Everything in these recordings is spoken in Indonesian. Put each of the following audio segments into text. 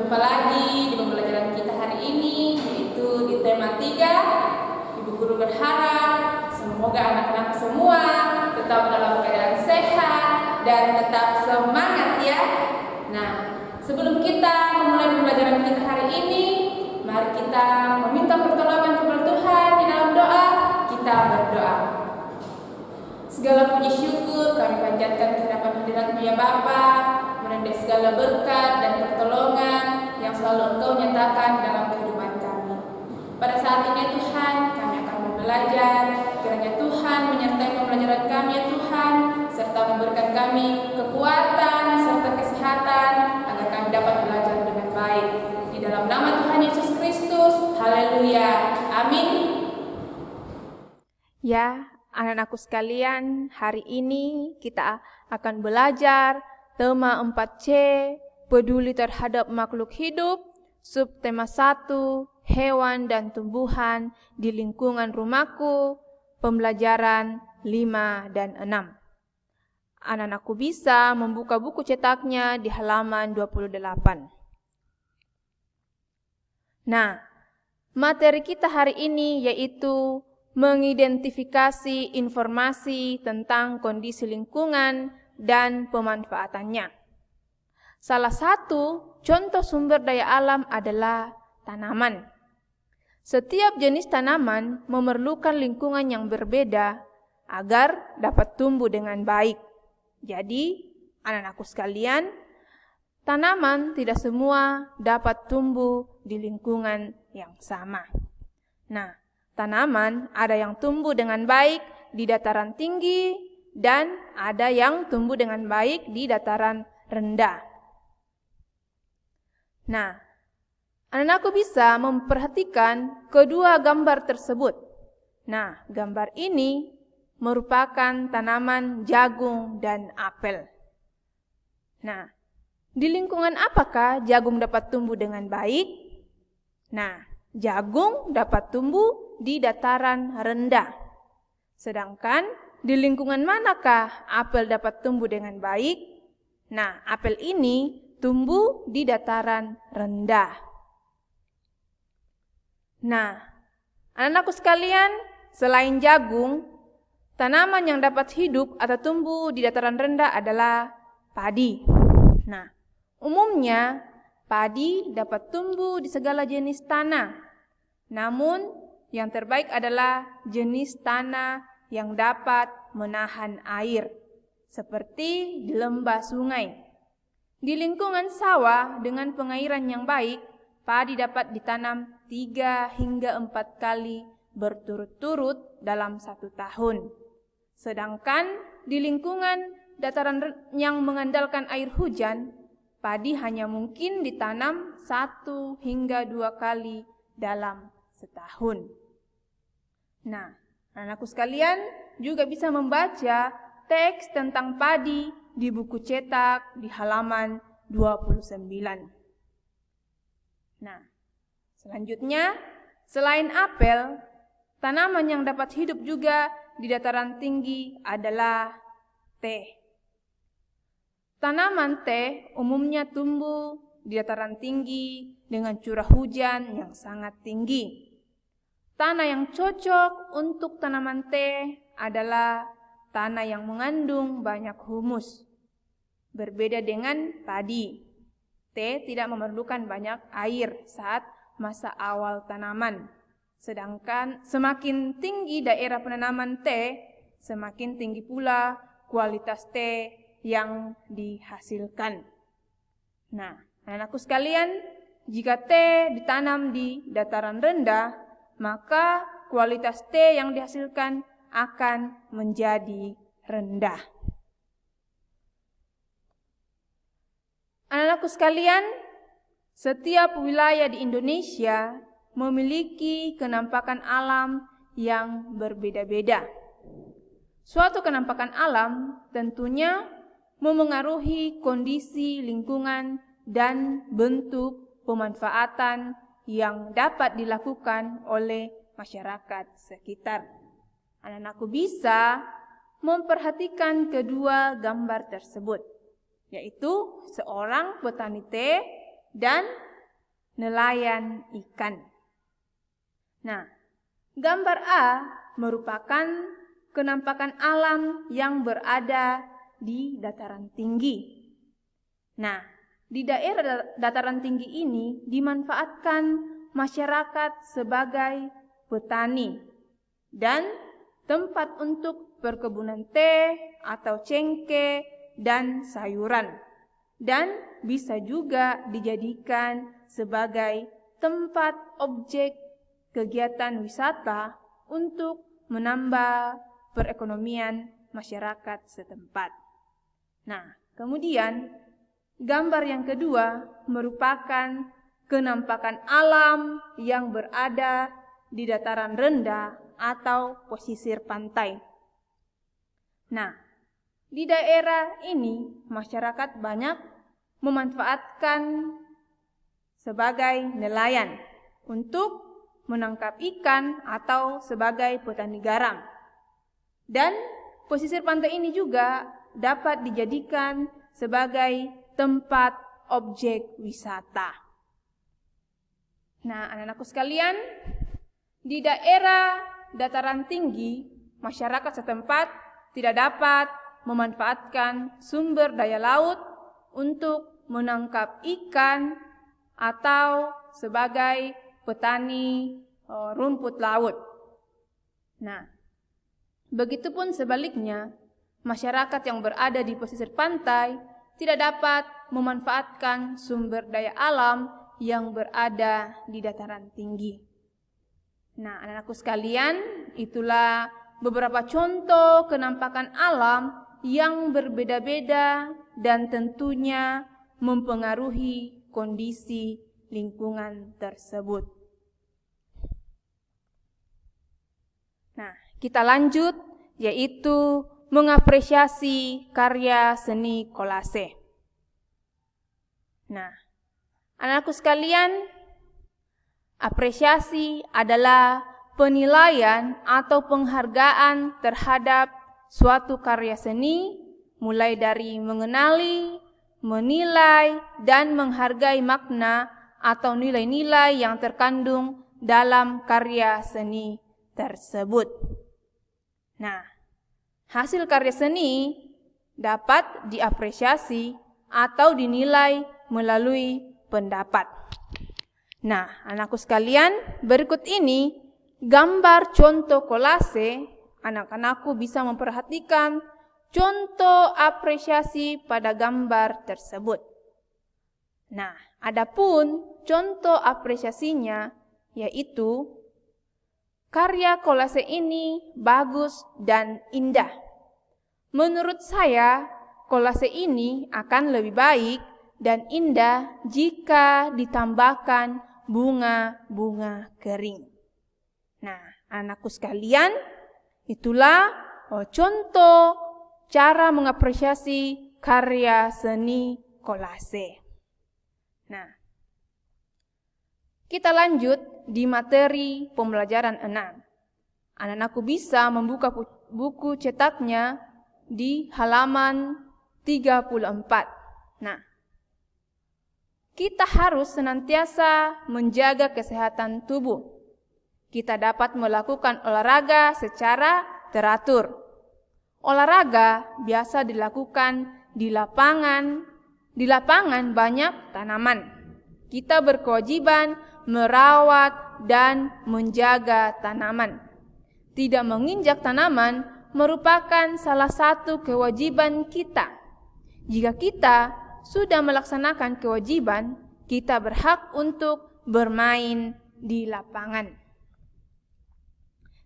Berjumpa lagi di pembelajaran kita hari ini, yaitu di tema 3. Ibu guru berharap semoga anak-anak semua tetap dalam keadaan sehat dan tetap semangat ya. Nah, sebelum kita memulai pembelajaran kita hari ini, mari kita meminta pertolongan kepada Tuhan di dalam doa. Kita berdoa. Segala puji syukur kami panjatkan ke hadapan hadirat-Mu ya Bapa, menandai segala berkat dan pertolongan yang selalu Engkau nyatakan dalam kehidupan kami. Pada saat ini Tuhan, kami akan belajar. Kiranya Tuhan menyertai pembelajaran kami ya Tuhan, serta memberikan kami kekuatan serta kesehatan agar kami dapat belajar dengan baik. Di dalam nama Tuhan Yesus Kristus, haleluya, amin. Ya, anak-anakku sekalian, hari ini kita akan belajar tema 4C, peduli terhadap makhluk hidup, subtema 1, hewan dan tumbuhan di lingkungan rumahku, pembelajaran 5 dan 6. Anak-anakku bisa membuka buku cetaknya di halaman 28. Nah, materi kita hari ini yaitu mengidentifikasi informasi tentang kondisi lingkungan dan pemanfaatannya. Salah satu contoh sumber daya alam adalah tanaman. Setiap jenis tanaman memerlukan lingkungan yang berbeda agar dapat tumbuh dengan baik. Jadi, anak-anakku sekalian, tanaman tidak semua dapat tumbuh di lingkungan yang sama. Nah, tanaman ada yang tumbuh dengan baik di dataran tinggi dan ada yang tumbuh dengan baik di dataran rendah. Nah, anak-anakku bisa memperhatikan kedua gambar tersebut. Nah, gambar ini merupakan tanaman jagung dan apel. Nah, di lingkungan apakah jagung dapat tumbuh dengan baik? Nah, jagung dapat tumbuh di dataran rendah. Sedangkan di lingkungan manakah apel dapat tumbuh dengan baik? Nah, apel ini tumbuh di dataran rendah. Nah, anak-anakku sekalian, selain jagung, tanaman yang dapat hidup atau tumbuh di dataran rendah adalah padi. Nah, umumnya padi dapat tumbuh di segala jenis tanah. Namun, yang terbaik adalah jenis tanah yang dapat menahan air, seperti di lembah sungai. Di lingkungan sawah dengan pengairan yang baik, padi dapat ditanam 3 hingga 4 kali berturut-turut dalam 1 tahun. Sedangkan di lingkungan dataran yang mengandalkan air hujan, padi hanya mungkin ditanam 1 hingga 2 kali dalam setahun. Nah, anak-anakku sekalian juga bisa membaca teks tentang padi di buku cetak di halaman 29. Nah, selanjutnya, selain apel, tanaman yang dapat hidup juga di dataran tinggi adalah teh. Tanaman teh umumnya tumbuh di dataran tinggi dengan curah hujan yang sangat tinggi. Tanah yang cocok untuk tanaman teh adalah tanah yang mengandung banyak humus. Berbeda dengan padi, teh tidak memerlukan banyak air saat masa awal tanaman. Sedangkan semakin tinggi daerah penanaman teh, semakin tinggi pula kualitas teh yang dihasilkan. Nah, anak-anakku sekalian, jika teh ditanam di dataran rendah, maka kualitas teh yang dihasilkan akan menjadi rendah. Anak-anakku sekalian, setiap wilayah di Indonesia memiliki kenampakan alam yang berbeda-beda. Suatu kenampakan alam tentunya memengaruhi kondisi lingkungan dan bentuk pemanfaatan yang dapat dilakukan oleh masyarakat sekitar. Anak-anakku bisa memperhatikan kedua gambar tersebut, yaitu seorang petani teh dan nelayan ikan. Nah, gambar A merupakan kenampakan alam yang berada di dataran tinggi. Nah, di daerah dataran tinggi ini dimanfaatkan masyarakat sebagai petani dan tempat untuk perkebunan teh atau cengkeh dan sayuran. Dan bisa juga dijadikan sebagai tempat objek kegiatan wisata untuk menambah perekonomian masyarakat setempat. Nah, kemudian gambar yang kedua merupakan kenampakan alam yang berada di dataran rendah atau pesisir pantai. Nah, di daerah ini masyarakat banyak memanfaatkan sebagai nelayan untuk menangkap ikan atau sebagai petani garam. Dan pesisir pantai ini juga dapat dijadikan sebagai tempat objek wisata. Nah, anak-anakku sekalian, di daerah dataran tinggi, masyarakat setempat tidak dapat memanfaatkan sumber daya laut untuk menangkap ikan atau sebagai petani rumput laut. Nah, begitupun sebaliknya, masyarakat yang berada di pesisir pantai tidak dapat memanfaatkan sumber daya alam yang berada di dataran tinggi. Nah, anak-anakku sekalian, itulah beberapa contoh kenampakan alam yang berbeda-beda dan tentunya mempengaruhi kondisi lingkungan tersebut. Nah, kita lanjut, yaitu mengapresiasi karya seni kolase. Nah, anak-anakku sekalian, apresiasi adalah penilaian atau penghargaan terhadap suatu karya seni, mulai dari mengenali, menilai, dan menghargai makna atau nilai-nilai yang terkandung dalam karya seni tersebut. Nah, hasil karya seni dapat diapresiasi atau dinilai melalui pendapat. Nah, anakku sekalian, berikut ini gambar contoh kolase. Anak-anakku bisa memperhatikan contoh apresiasi pada gambar tersebut. Nah, adapun contoh apresiasinya yaitu karya kolase ini bagus dan indah. Menurut saya, kolase ini akan lebih baik dan indah jika ditambahkan bunga-bunga kering. Nah, anakku sekalian, itulah contoh cara mengapresiasi karya seni kolase. Nah, kita lanjut di materi pembelajaran 6. Anak-anakku bisa membuka buku cetaknya di halaman 34. Nah, kita harus senantiasa menjaga kesehatan tubuh. Kita dapat melakukan olahraga secara teratur. Olahraga biasa dilakukan di lapangan. Di lapangan banyak tanaman. Kita berkewajiban merawat dan menjaga tanaman. Tidak menginjak tanaman merupakan salah satu kewajiban kita. Jika kita sudah melaksanakan kewajiban, kita berhak untuk bermain di lapangan.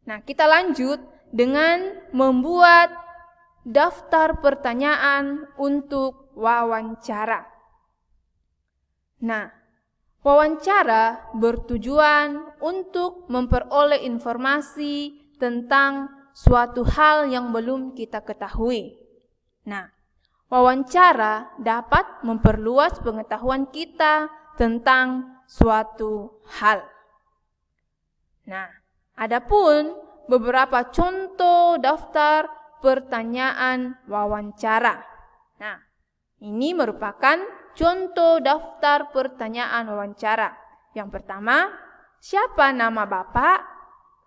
Nah, kita lanjut dengan membuat daftar pertanyaan untuk wawancara. Nah, wawancara bertujuan untuk memperoleh informasi tentang suatu hal yang belum kita ketahui. Nah, wawancara dapat memperluas pengetahuan kita tentang suatu hal. Nah, adapun beberapa contoh daftar pertanyaan wawancara. Nah, ini merupakan contoh daftar pertanyaan wawancara. Yang pertama, siapa nama Bapak?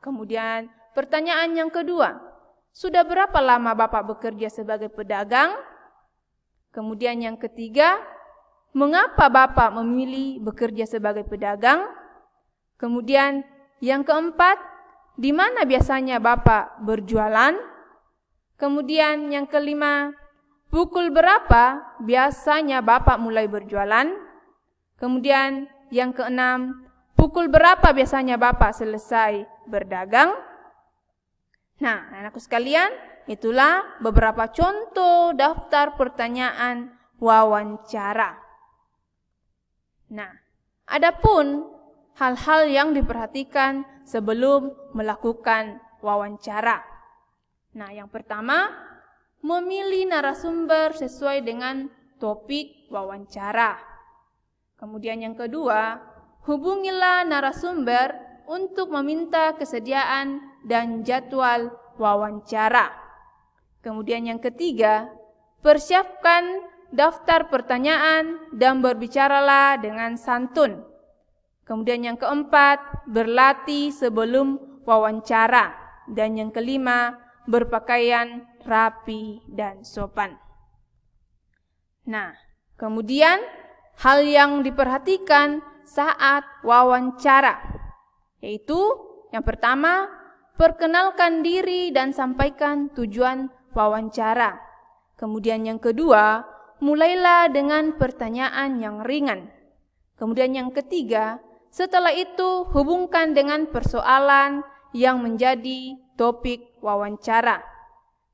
Kemudian pertanyaan yang kedua, sudah berapa lama Bapak bekerja sebagai pedagang? Kemudian yang ketiga, mengapa Bapak memilih bekerja sebagai pedagang? Kemudian yang keempat, di mana biasanya Bapak berjualan? Kemudian yang kelima, pukul berapa biasanya Bapak mulai berjualan? Kemudian yang keenam, pukul berapa biasanya Bapak selesai berdagang? Nah, anak-anakku sekalian, itulah beberapa contoh daftar pertanyaan wawancara. Nah, adapun hal-hal yang diperhatikan sebelum melakukan wawancara. Nah, yang pertama, memilih narasumber sesuai dengan topik wawancara. Kemudian yang kedua, hubungilah narasumber untuk meminta kesediaan dan jadwal wawancara. Kemudian yang ketiga, persiapkan daftar pertanyaan dan berbicaralah dengan santun. Kemudian yang keempat, berlatih sebelum wawancara. Dan yang kelima, berpakaian rapi dan sopan. Nah, kemudian hal yang diperhatikan saat wawancara, yaitu yang pertama, perkenalkan diri dan sampaikan tujuan wawancara. Kemudian yang kedua, mulailah dengan pertanyaan yang ringan. Kemudian yang ketiga, setelah itu hubungkan dengan persoalan yang menjadi topik wawancara.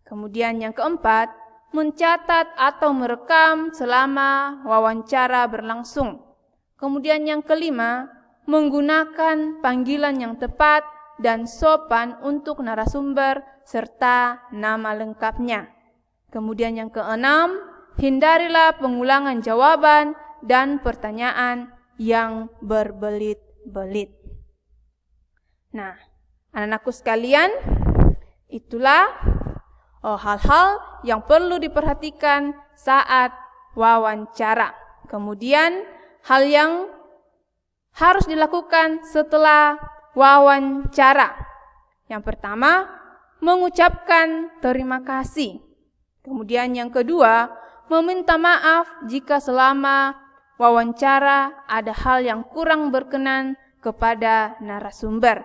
Kemudian yang keempat, mencatat atau merekam selama wawancara berlangsung. Kemudian yang kelima, menggunakan panggilan yang tepat dan sopan untuk narasumber serta nama lengkapnya. Kemudian yang keenam, hindarilah pengulangan jawaban dan pertanyaan yang berbelit-belit. Nah, anak-anakku sekalian, itulah hal-hal yang perlu diperhatikan saat wawancara. Kemudian hal yang harus dilakukan setelah wawancara. Yang pertama, mengucapkan terima kasih. Kemudian yang kedua, meminta maaf jika selama wawancara ada hal yang kurang berkenan kepada narasumber.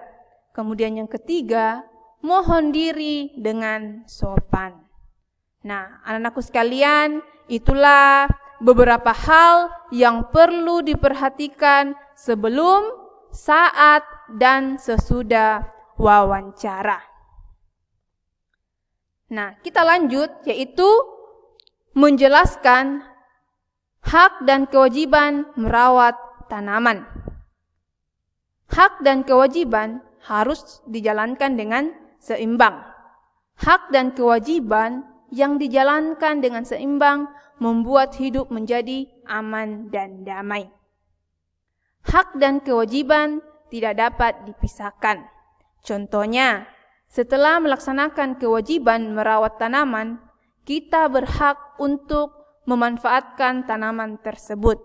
Kemudian yang ketiga, mohon diri dengan sopan. Nah, anak-anakku sekalian, itulah beberapa hal yang perlu diperhatikan sebelum, saat, dan sesudah wawancara. Nah, kita lanjut, yaitu menjelaskan hak dan kewajiban merawat tanaman. Hak dan kewajiban harus dijalankan dengan seimbang. Hak dan kewajiban yang dijalankan dengan seimbang membuat hidup menjadi aman dan damai. Hak dan kewajiban tidak dapat dipisahkan. Contohnya, setelah melaksanakan kewajiban merawat tanaman, kita berhak untuk memanfaatkan tanaman tersebut.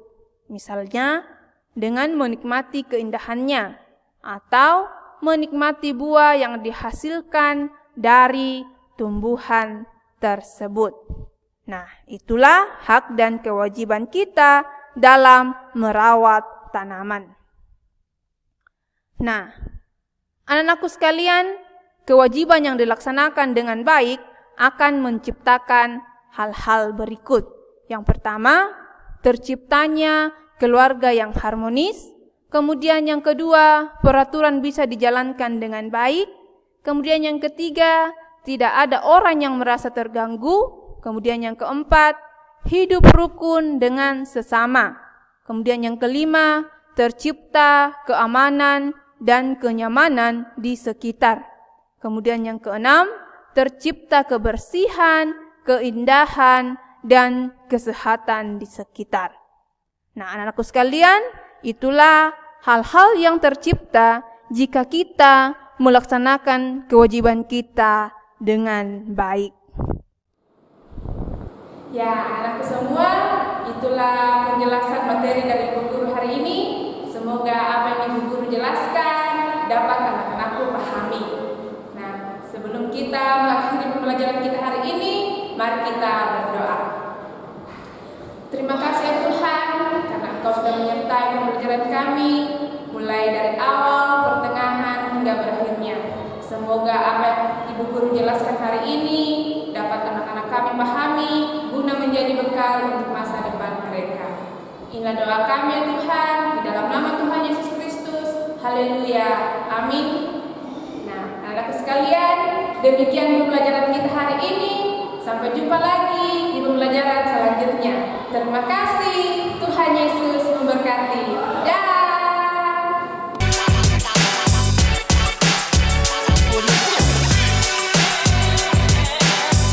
Misalnya, dengan menikmati keindahannya atau menikmati buah yang dihasilkan dari tumbuhan tersebut. Nah, itulah hak dan kewajiban kita dalam merawat tanaman. Nah, anak-anakku sekalian, kewajiban yang dilaksanakan dengan baik akan menciptakan hal-hal berikut. Yang pertama, terciptanya keluarga yang harmonis. Kemudian yang kedua, peraturan bisa dijalankan dengan baik. Kemudian yang ketiga, tidak ada orang yang merasa terganggu. Kemudian yang keempat, hidup rukun dengan sesama. Kemudian yang kelima, tercipta keamanan dan kenyamanan di sekitar. Kemudian yang keenam, tercipta kebersihan, keindahan, dan kesehatan di sekitar. Nah, anak-anakku sekalian, itulah hal-hal yang tercipta jika kita melaksanakan kewajiban kita dengan baik. Ya, anakku semua, itulah penjelasan materi dari Ibu Guru hari ini. Semoga apa yang Semoga menyertai pembelajaran kami mulai dari awal, pertengahan, hingga berakhirnya. Semoga apa yang Ibu Guru jelaskan hari ini dapat anak-anak kami pahami guna menjadi bekal untuk masa depan mereka. Inilah doa kami ya Tuhan, di dalam nama Tuhan Yesus Kristus. Haleluya. Amin. Nah, anak-anakku sekalian, demikian pembelajaran kita hari ini. Sampai jumpa lagi di pembelajaran selanjutnya. Terima kasih.